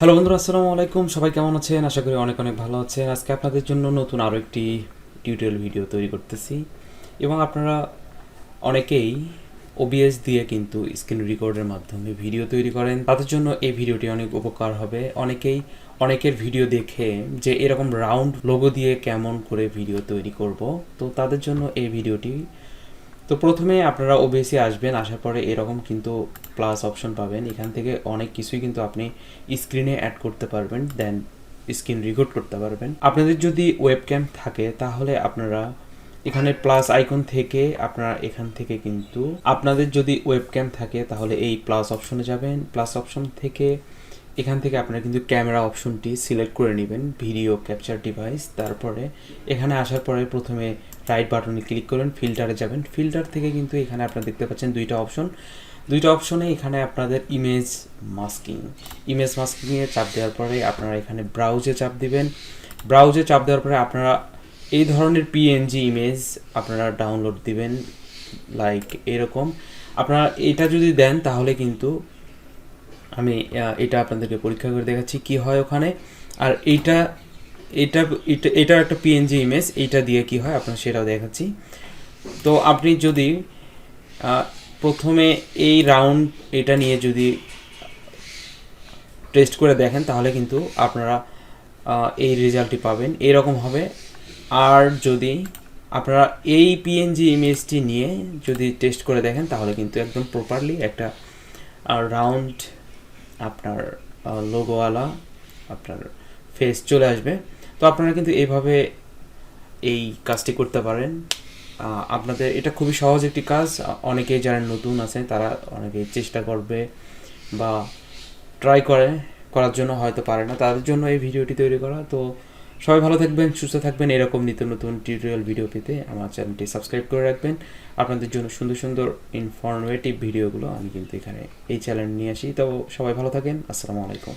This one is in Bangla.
হ্যালো বন্ধুরা, আসসালামু আলাইকুম। সবাই কেমন আছেন? আশা করি অনেক অনেক ভালো আছেন। আজকে আপনাদের জন্য নতুন আরও একটি টিউটোরিয়াল ভিডিও তৈরি করতেছি এবং আপনারা অনেকেই ওবিএস দিয়ে কিন্তু স্ক্রিন রেকর্ডের মাধ্যমে ভিডিও তৈরি করেন। তাদের জন্য এই ভিডিওটি অনেক উপকার হবে। অনেকের ভিডিও দেখে যে এরকম রাউন্ড লোগো দিয়ে কেমন করে ভিডিও তৈরি করব, তো তাদের জন্য এই ভিডিওটি। তো প্রথমে আপনারা ওবিএসে আসবেন, আসার পরে এরকম কিন্তু প্লাস অপশন পাবেন। এখান থেকে অনেক কিছুই কিন্তু আপনি স্ক্রিনে অ্যাড করতে পারবেন, দেন স্ক্রিন রেকর্ড করতে পারবেন। আপনাদের যদি ওয়েবক্যাম থাকে তাহলে আপনারা এখানে প্লাস আইকন থেকে আপনারা এখান থেকে কিন্তু আপনাদের যদি ওয়েবক্যাম থাকে তাহলে এই প্লাস অপশনে যাবেন। প্লাস অপশন থেকে এখান থেকে আপনারা কিন্তু ক্যামেরা অপশনটি সিলেক্ট করে নেবেন, ভিডিও ক্যাপচার ডিভাইস। তারপরে এখানে আসার পরে প্রথমে রাইট বাটনে ক্লিক করবেন, ফিল্টারে যাবেন। ফিল্টার থেকে কিন্তু এখানে আপনারা দেখতে পাচ্ছেন দুইটা অপশনে এখানে আপনাদের ইমেজ মাস্কিংয়ে চাপ দেওয়ার পরে আপনারা এখানে ব্রাউজে চাপ দিবেন। ব্রাউজে চাপ দেওয়ার পরে আপনারা এই ধরনের পিএনজি ইমেজ আপনারা ডাউনলোড দিবেন, লাইক এরকম। আপনারা এটা যদি দেন তাহলে কিন্তু আমি এটা আপনাদেরকে পরীক্ষা করে দেখাচ্ছি কি হয় ওখানে। আর এটার একটা পিএনজি ইমেজ, এইটা দিয়ে কি হয় আপনার সেটাও দেখাচ্ছি। তো আপনি যদি প্রথমে এই রাউন্ড এটা নিয়ে যদি টেস্ট করে দেখেন তাহলে কিন্তু আপনারা এই রেজাল্টটি পাবেন, এরকম হবে। আর যদি আপনারা এই পিএনজি ইমেজটি নিয়ে যদি টেস্ট করে দেখেন তাহলে কিন্তু একদম প্রপারলি একটা রাউন্ড আপনার লোগোওয়ালা আপনার ফেস চলে আসবে। তো আপনারা কিন্তু এইভাবে এই কাজটি করতে পারেন। আপনাদের এটা খুবই সহজ একটি কাজ। অনেকেই যারা নতুন আছে তারা অনেকেই চেষ্টা করবে বা করার জন্য হয়তো পারে না, তাদের জন্য এই ভিডিওটি তৈরি করা। তো সবাই ভালো থাকবেন, সুস্থ থাকবেন। এরকম নিত্য নতুন টিউটোরিয়াল ভিডিও পেতে আমার চ্যানেলটি সাবস্ক্রাইব করে রাখবেন। আপনাদের জন্য সুন্দর সুন্দর ইনফরমেটিভ ভিডিওগুলো আমি কিন্তু এখানে এই চ্যানেল নিয়ে আসি। তো সবাই ভালো থাকেন। আসসালামু আলাইকুম।